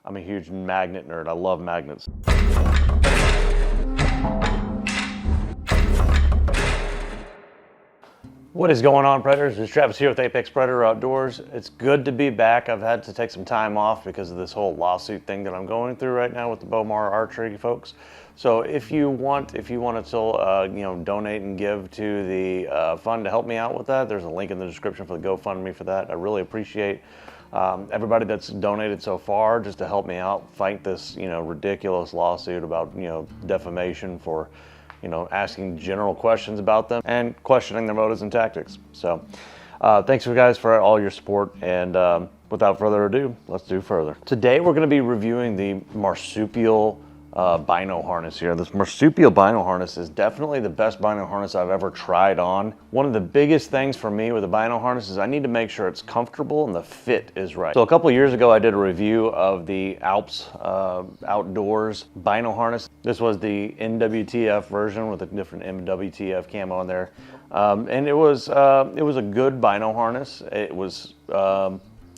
I'm a huge magnet nerd. I love magnets. What is going on, Predators? It's Travis here with Apex Predator Outdoors. It's good to be back. I've had to take some time off because of this whole lawsuit thing that I'm going through right now with the Bowmar archery folks. So if you want to still, donate and give to the fund to help me out with that, there's a link in the description for the GoFundMe for that. I really appreciate everybody that's donated so far just to help me out fight this, ridiculous lawsuit about, defamation for, asking general questions about them and questioning their motives and tactics. So thanks you guys for all your support, and without further ado, let's do further. Today we're going to be reviewing the Marsupial Bino harness here. This Marsupial Bino harness is definitely the best Bino harness I've ever tried on. One of the biggest things for me with a Bino harness is I need to make sure it's comfortable and the fit is right. So a couple of years ago I did a review of the Alps Outdoors Bino harness. This was the NWTF version with a different NWTF camo in there. And it was a good Bino harness. It was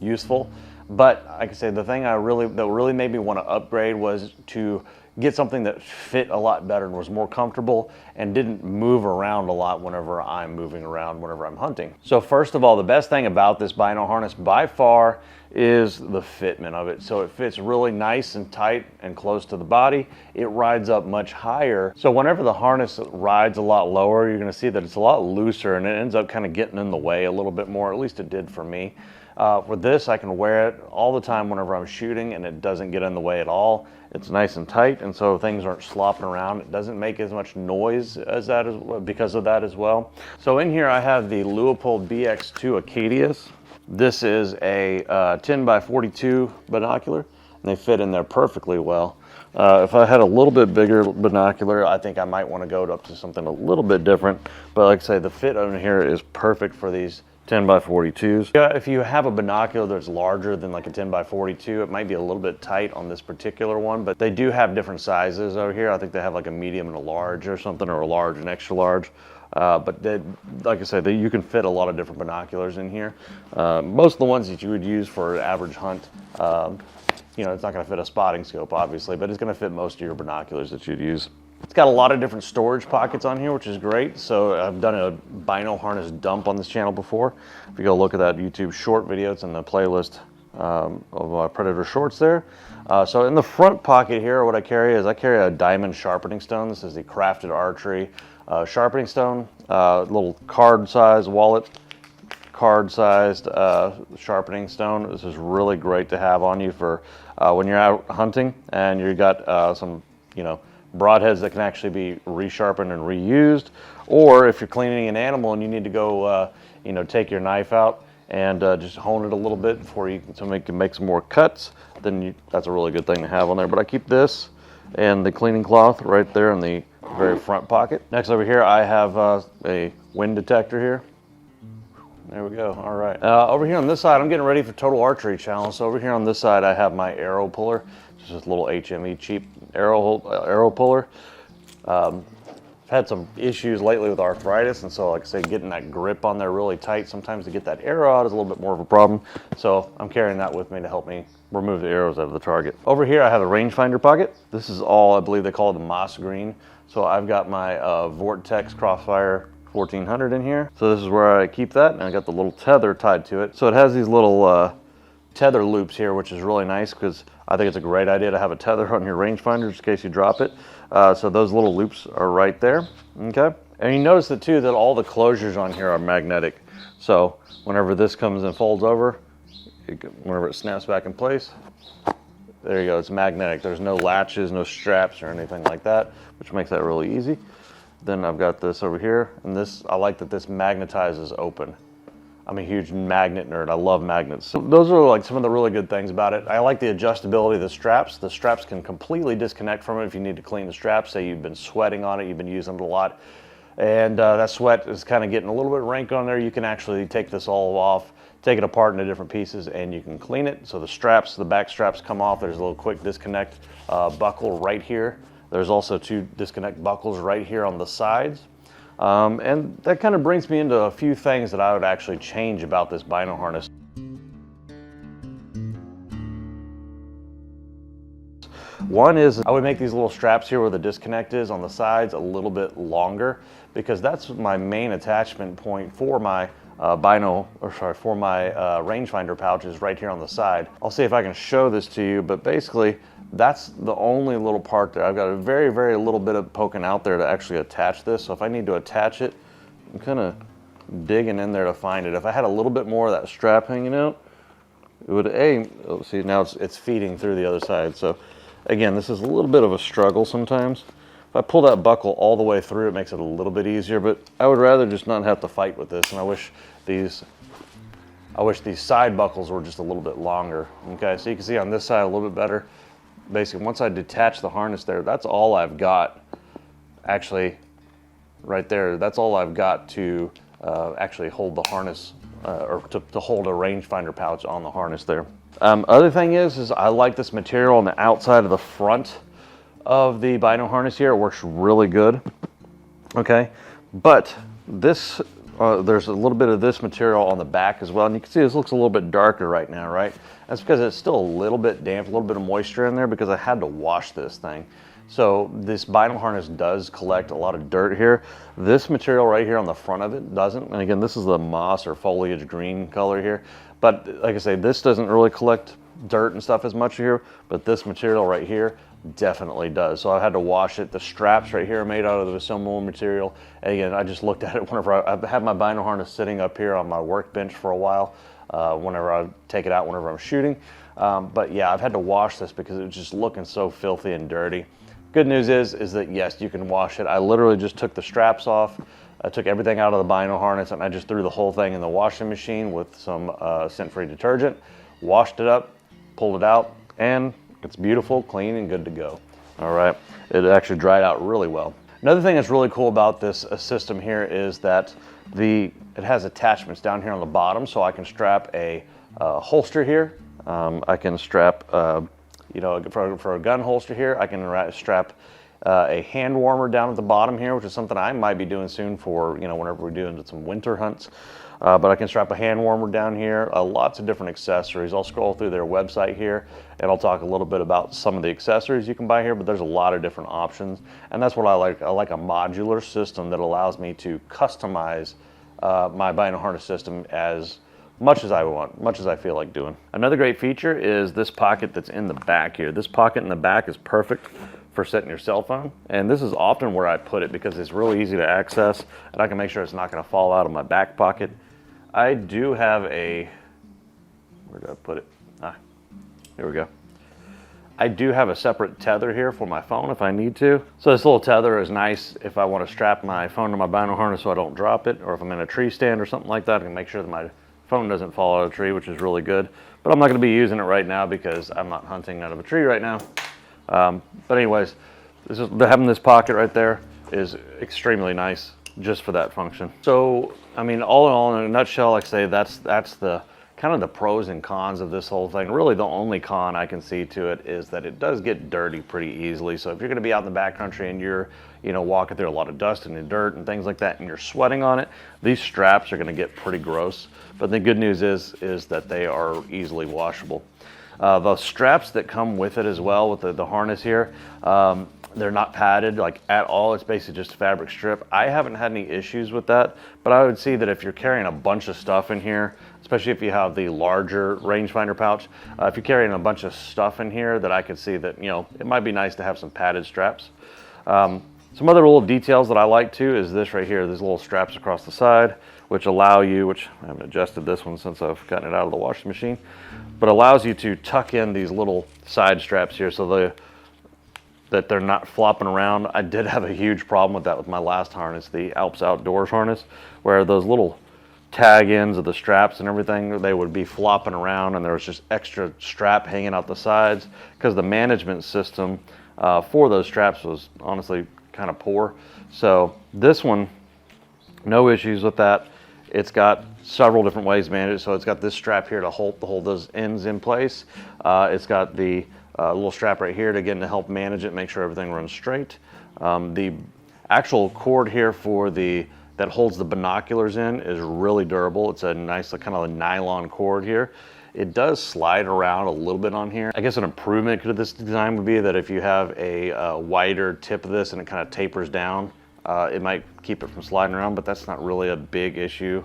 useful. But like I say, the thing that really made me want to upgrade was to get something that fit a lot better and was more comfortable and didn't move around a lot whenever I'm moving around, whenever I'm hunting. So first of all, the best thing about this Bino harness by far is the fitment of it. So it fits really nice and tight and close to the body. It rides up much higher. So whenever the harness rides a lot lower, you're gonna see that it's a lot looser and it ends up kind of getting in the way a little bit more, at least it did for me. For this, I can wear it all the time whenever I'm shooting and it doesn't get in the way at all. It's nice and tight, and so things aren't slopping around. It doesn't make as much noise as that because of that as well. So in here I have the Leupold BX2 Acadius. This is a 10x42 binocular, and they fit in there perfectly well. If I had a little bit bigger binocular, I think I might want to go up to something a little bit different. But like I say, the fit on here is perfect for these 10x42s. Yeah, if you have a binocular that's larger than like a 10x42, it might be a little bit tight on this particular one, but they do have different sizes over here. I think they have like a medium and a large or something, or a large and extra large. But like I said, you can fit a lot of different binoculars in here. Most of the ones that you would use for an average hunt, it's not going to fit a spotting scope, obviously, but it's going to fit most of your binoculars that you'd use. It's got a lot of different storage pockets on here, which is great. So I've done a Bino harness dump on this channel before. If you go look at that YouTube short video, it's in the playlist of my Predator shorts there. So in the front pocket here, what I carry is a diamond sharpening stone. This is the Crafted Archery sharpening stone, little card-sized wallet, card-sized sharpening stone. This is really great to have on you for when you're out hunting and you got some, broadheads that can actually be resharpened and reused, or if you're cleaning an animal and you need to go, take your knife out and just hone it a little bit before you can make some more cuts, then that's a really good thing to have on there. But I keep this and the cleaning cloth right there in the very front pocket. Next over here, I have a wind detector here. There we go. All right. Over here on this side, I'm getting ready for Total Archery Challenge. So over here on this side, I have my arrow puller. Just a little HME cheap arrow puller. I've had some issues lately with arthritis, and so like I say, getting that grip on there really tight, sometimes to get that arrow out is a little bit more of a problem. So I'm carrying that with me to help me remove the arrows out of the target. Over here, I have a rangefinder pocket. This is all, I believe they call it the moss green. So I've got my Vortex Crossfire 1400 in here. So this is where I keep that, and I got the little tether tied to it. So it has these little tether loops here, which is really nice because I think it's a great idea to have a tether on your rangefinder just in case you drop it. So those little loops are right there, okay? And you notice that too, that all the closures on here are magnetic. So whenever this comes and folds over, whenever it snaps back in place, there you go, it's magnetic. There's no latches, no straps or anything like that, which makes that really easy. Then I've got this over here, and this, I like that this magnetizes open. I'm a huge magnet nerd. I love magnets. So those are like some of the really good things about it. I like the adjustability of the straps. The straps can completely disconnect from it if you need to clean the straps. Say you've been sweating on it, you've been using it a lot, and that sweat is kind of getting a little bit rank on there. You can actually take this all off, take it apart into different pieces, and you can clean it. So the straps, the back straps come off. There's a little quick disconnect buckle right here. There's also 2 disconnect buckles right here on the sides. And that kind of brings me into a few things that I would actually change about this Bino harness. One is I would make these little straps here where the disconnect is on the sides a little bit longer, because that's my main attachment point for my for my rangefinder pouches right here on the side. I'll see if I can show this to you, but basically that's the only little part there. I've got a very, very little bit of poking out there to actually attach this. So if I need to attach it, I'm kind of digging in there to find it. If I had a little bit more of that strap hanging out, it would, oh, see, now it's feeding through the other side. So again, this is a little bit of a struggle sometimes. If I pull that buckle all the way through, it makes it a little bit easier, but I would rather just not have to fight with this. And I wish these side buckles were just a little bit longer. Okay, so you can see on this side a little bit better. Basically, once I detach the harness there, that's all I've got. Actually, right there, that's all I've got to actually hold the harness, or to hold a rangefinder pouch on the harness there. Other thing is I like this material on the outside of the front of the Bino harness here. It works really good. Okay, but this there's a little bit of this material on the back as well, and you can see this looks a little bit darker right now, right? That's because it's still a little bit damp, a little bit of moisture in there, because I had to wash this thing. So this Bino harness does collect a lot of dirt here. This material right here on the front of it doesn't, and again, this is the moss or foliage green color here, but like I say, this doesn't really collect dirt and stuff as much here, but this material right here definitely does. So I had to wash it. The straps right here are made out of the similar material. And again, I just looked at it whenever I had my Bino harness sitting up here on my workbench for a while, whenever I take it out whenever I'm shooting. But yeah, I've had to wash this because it was just looking so filthy and dirty. Good news is that yes, you can wash it. I literally just took the straps off. I took everything out of the Bino harness and I just threw the whole thing in the washing machine with some scent-free detergent, washed it up, pulled it out, and it's beautiful, clean, and good to go. All right, it actually dried out really well. Another thing that's really cool about this system here is that it has attachments down here on the bottom, so I can strap a holster here. I can strap, you know, for a gun holster here, I can strap a hand warmer down at the bottom here, which is something I might be doing soon for, you know, whenever we're doing some winter hunts. But I can strap a hand warmer down here, lots of different accessories. I'll scroll through their website here and I'll talk a little bit about some of the accessories you can buy here, but there's a lot of different options. And that's what I like. I like a modular system that allows me to customize my Bino harness system as much as I want, much as I feel like doing. Another great feature is this pocket that's in the back here. This pocket in the back is perfect for setting your cell phone, and this is often where I put it because it's really easy to access and I can make sure it's not going to fall out of my back pocket. I do have where did I put it? Here we go. I do have a separate tether here for my phone if I need to. So this little tether is nice if I want to strap my phone to my Bino harness so I don't drop it, or if I'm in a tree stand or something like that, I can make sure that my phone doesn't fall out of a tree, which is really good. But I'm not going to be using it right now because I'm not hunting out of a tree right now. But anyways, having this pocket right there is extremely nice just for that function. So, I mean, all in all, in a nutshell, like I say, that's the kind of the pros and cons of this whole thing. Really, the only con I can see to it is that it does get dirty pretty easily. So if you're going to be out in the backcountry and you're, you know, walking through a lot of dust and dirt and things like that, and you're sweating on it, these straps are going to get pretty gross. But the good news is that they are easily washable. The straps that come with it as well, with the harness here, they're not padded like at all. It's basically just a fabric strip. I haven't had any issues with that, but I would see that if you're carrying a bunch of stuff in here, especially if you have the larger rangefinder pouch, if you're carrying a bunch of stuff in here, that I could see that, you know, it might be nice to have some padded straps. Some other little details that I like too is this right here, these little straps across the side, which allow you, which I haven't adjusted this one since I've gotten it out of the washing machine, but allows you to tuck in these little side straps here so that they're not flopping around. I did have a huge problem with that with my last harness, the Alps Outdoors harness, where those little tag ends of the straps and everything, they would be flopping around and there was just extra strap hanging out the sides because the management system for those straps was honestly kind of poor. So this one, no issues with that. It's got several different ways to manage it. So it's got this strap here to hold those ends in place. It's got the little strap right here to help manage it, make sure everything runs straight. The actual cord here that holds the binoculars in is really durable. It's a nice kind of a nylon cord here. It does slide around a little bit on here. I guess an improvement to this design would be that if you have a wider tip of this and it kind of tapers down, it might keep it from sliding around, but that's not really a big issue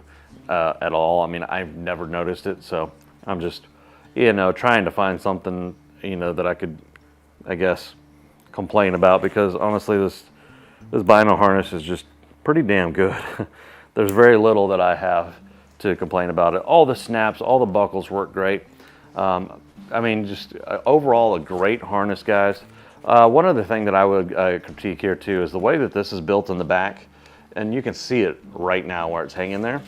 at all. I mean, I've never noticed it, so I'm just, trying to find something, that I could, I guess, complain about, because honestly, this Bino harness is just pretty damn good. There's very little that I have to complain about it. All the snaps, all the buckles work great. I mean, just overall a great harness, guys. One other thing that I would critique here too is the way that this is built in the back, and you can see it right now where it's hanging there,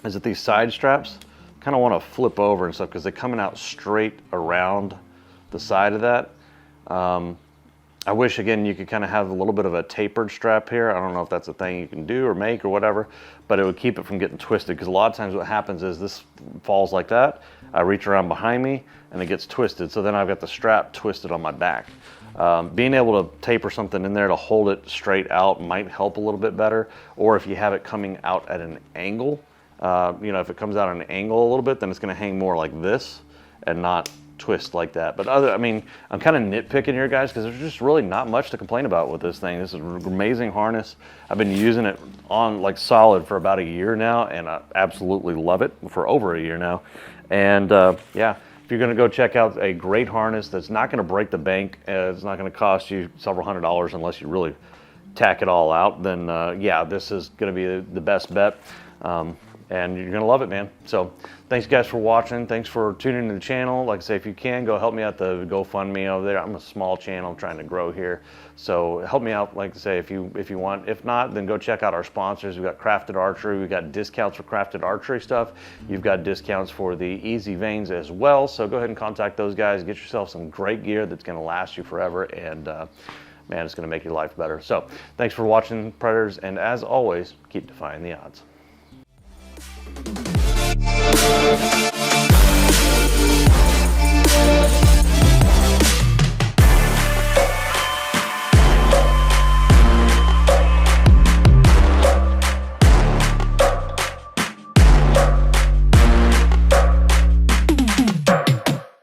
is that these side straps kind of want to flip over and stuff because they're coming out straight around the side of that. I wish, again, you could kind of have a little bit of a tapered strap here. I don't know if that's a thing you can do or make or whatever, but it would keep it from getting twisted, because a lot of times what happens is this falls like that. I reach around behind me and it gets twisted. So then I've got the strap twisted on my back. Being able to taper something in there to hold it straight out might help a little bit better. Or if you have it coming out at an angle, if it comes out at an angle a little bit, then it's going to hang more like this and not twist like that. But I'm kind of nitpicking here, guys, because there's just really not much to complain about with this thing. This is an amazing harness. I've been using it on like solid for about a year now, and I absolutely love it for over a year now. And yeah, if you're going to go check out a great harness that's not going to break the bank, it's not going to cost you several $100s unless you really tack it all out, then yeah, this is going to be the best bet. And you're gonna love it, man. So thanks guys for watching. Thanks for tuning into the channel. Like I say, if you can, go help me out the GoFundMe over there. I'm a small channel, I'm trying to grow here. So help me out, like I say, if you want. If not, then go check out our sponsors. We've got Crafted Archery. We've got discounts for Crafted Archery stuff. You've got discounts for the Easy Veins as well. So go ahead and contact those guys. Get yourself some great gear that's gonna last you forever, and man, it's gonna make your life better. So thanks for watching, Predators, and as always, keep defying the odds.